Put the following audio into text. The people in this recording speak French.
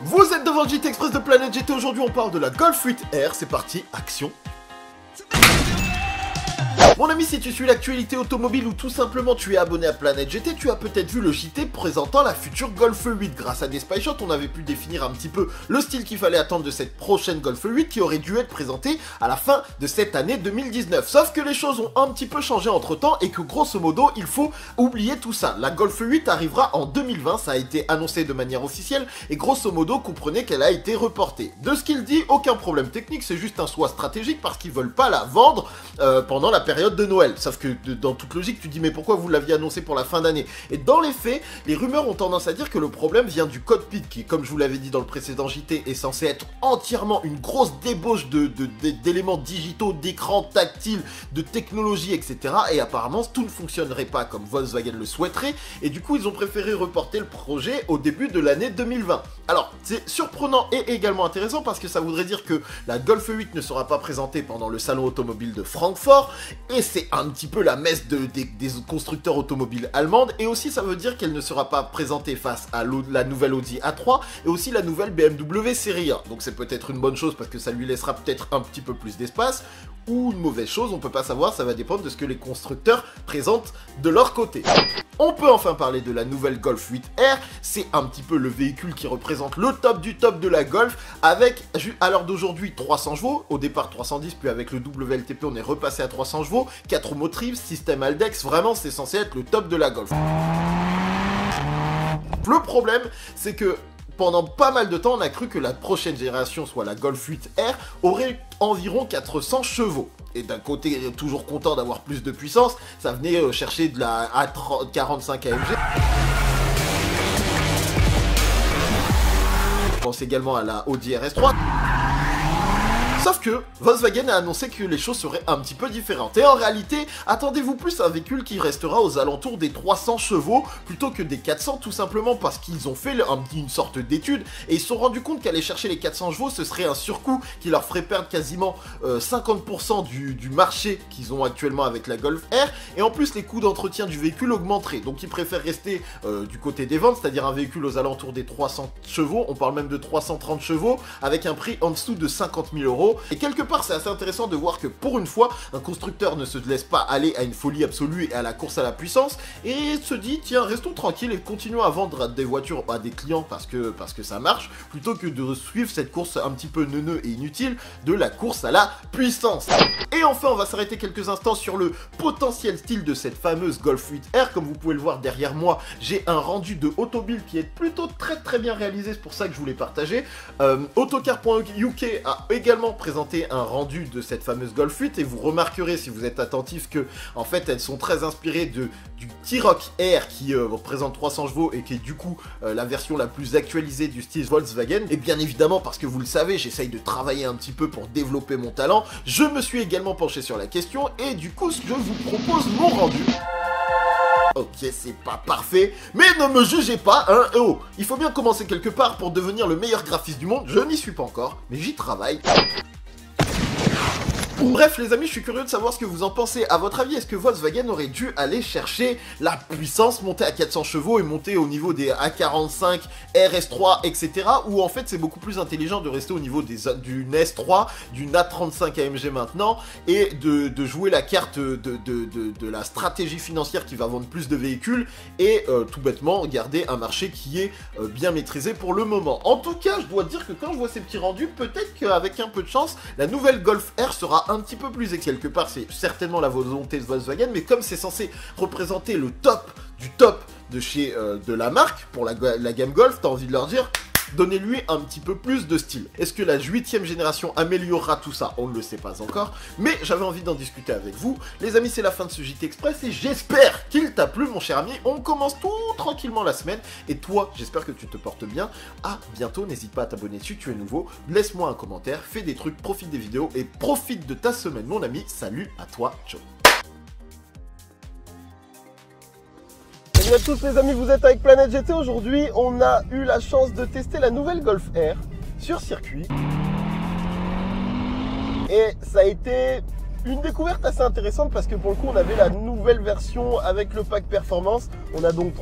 Vous êtes devant le JT Express de Planète GT, aujourd'hui on parle de la Golf 8R, c'est parti, action. Mon ami, si tu suis l'actualité automobile ou tout simplement tu es abonné à Planète GT, tu as peut-être vu le JT présentant la future Golf 8. Grâce à des spy shots, on avait pu définir un petit peu le style qu'il fallait attendre de cette prochaine Golf 8 qui aurait dû être présentée à la fin de cette année 2019. Sauf que les choses ont un petit peu changé entre temps et que grosso modo, il faut oublier tout ça. La Golf 8 arrivera en 2020, ça a été annoncé de manière officielle et grosso modo, comprenez qu'elle a été reportée. De ce qu'il dit, aucun problème technique, c'est juste un choix stratégique parce qu'ils veulent pas la vendre pendant la période de Noël. Sauf que dans toute logique, tu dis mais pourquoi vous l'aviez annoncé pour la fin d'année? Et dans les faits, les rumeurs ont tendance à dire que le problème vient du cockpit qui, comme je vous l'avais dit dans le précédent JT, est censé être entièrement une grosse débauche d'éléments digitaux, d'écrans tactiles, de technologie, etc. Et apparemment, tout ne fonctionnerait pas comme Volkswagen le souhaiterait. Et du coup, ils ont préféré reporter le projet au début de l'année 2020. Alors, c'est surprenant et également intéressant parce que ça voudrait dire que la Golf 8 ne sera pas présentée pendant le salon automobile de Francfort. Et c'est un petit peu la messe des constructeurs automobiles allemandes. Et aussi, ça veut dire qu'elle ne sera pas présentée face à la nouvelle Audi A3 et aussi la nouvelle BMW Série 1. Donc c'est peut-être une bonne chose parce que ça lui laissera peut-être un petit peu plus d'espace. Ou une mauvaise chose, on peut pas savoir, ça va dépendre de ce que les constructeurs présentent de leur côté. On peut enfin parler de la nouvelle Golf 8R, c'est un petit peu le véhicule qui représente le top du top de la Golf, avec, à l'heure d'aujourd'hui, 300 chevaux, au départ 310, puis avec le WLTP on est repassé à 300 chevaux, 4 roues motrices, système Aldex, vraiment c'est censé être le top de la Golf. Le problème, c'est que pendant pas mal de temps, on a cru que la prochaine génération, soit la Golf 8R, aurait environ 400 chevaux. Et d'un côté, toujours content d'avoir plus de puissance, ça venait chercher de la A45 AMG. Je pense également à la Audi RS3. Sauf que Volkswagen a annoncé que les choses seraient un petit peu différentes. Et en réalité, attendez-vous plus à un véhicule qui restera aux alentours des 300 chevaux plutôt que des 400, tout simplement parce qu'ils ont fait une sorte d'étude et ils se sont rendus compte qu'aller chercher les 400 chevaux, ce serait un surcoût qui leur ferait perdre quasiment 50% du marché qu'ils ont actuellement avec la Golf R. Et en plus, les coûts d'entretien du véhicule augmenteraient. Donc ils préfèrent rester du côté des ventes, c'est-à-dire un véhicule aux alentours des 300 chevaux. On parle même de 330 chevaux avec un prix en dessous de 50 000 euros. Et quelque part, c'est assez intéressant de voir que pour une fois, un constructeur ne se laisse pas aller à une folie absolue et à la course à la puissance et se dit, tiens, restons tranquilles et continuons à vendre des voitures à des clients parce que ça marche, plutôt que de suivre cette course un petit peu neuneux et inutile de la course à la puissance. Et enfin, on va s'arrêter quelques instants sur le potentiel style de cette fameuse Golf 8R. Comme vous pouvez le voir derrière moi, j'ai un rendu de Autobild qui est plutôt très bien réalisé, c'est pour ça que je voulais partager. Autocar.uk a également présenté un rendu de cette fameuse Golf 8 et vous remarquerez si vous êtes attentif que en fait elles sont très inspirées du T-Roc R qui représente 300 chevaux et qui est du coup la version la plus actualisée du style Volkswagen. Et bien évidemment, parce que vous le savez, j'essaye de travailler un petit peu pour développer mon talent, je me suis également penché sur la question et du coup je vous propose mon rendu. Ok, c'est pas parfait, mais ne me jugez pas, hein, oh, il faut bien commencer quelque part pour devenir le meilleur graphiste du monde, je n'y suis pas encore, mais j'y travaille. Bref les amis, je suis curieux de savoir ce que vous en pensez. À votre avis, est-ce que Volkswagen aurait dû aller chercher la puissance, monter à 400 chevaux et monter au niveau des A45, RS3, etc. Ou en fait c'est beaucoup plus intelligent de rester au niveau d'une S3, d'une A35 AMG maintenant et de jouer la carte de la stratégie financière qui va vendre plus de véhicules et tout bêtement garder un marché qui est bien maîtrisé pour le moment. En tout cas, je dois dire que quand je vois ces petits rendus, peut-être qu'avec un peu de chance, la nouvelle Golf R sera un petit peu plus quelque part, c'est certainement la volonté de Volkswagen, mais comme c'est censé représenter le top du top de chez de la marque pour la gamme Golf, t'as envie de leur dire donnez-lui un petit peu plus de style. Est-ce que la 8e génération améliorera tout ça? On ne le sait pas encore, mais j'avais envie d'en discuter avec vous. Les amis, c'est la fin de ce JT Express et j'espère qu'il t'a plu mon cher ami. On commence tout tranquillement la semaine et toi, j'espère que tu te portes bien. À bientôt, n'hésite pas à t'abonner si tu es nouveau. Laisse-moi un commentaire, fais des trucs, profite des vidéos et profite de ta semaine mon ami. Salut à toi, ciao. Salut à tous les amis, vous êtes avec Planète GT. Aujourd'hui, on a eu la chance de tester la nouvelle Golf R sur circuit. Et ça a été une découverte assez intéressante parce que pour le coup, on avait la nouvelle version avec le pack performance. On a donc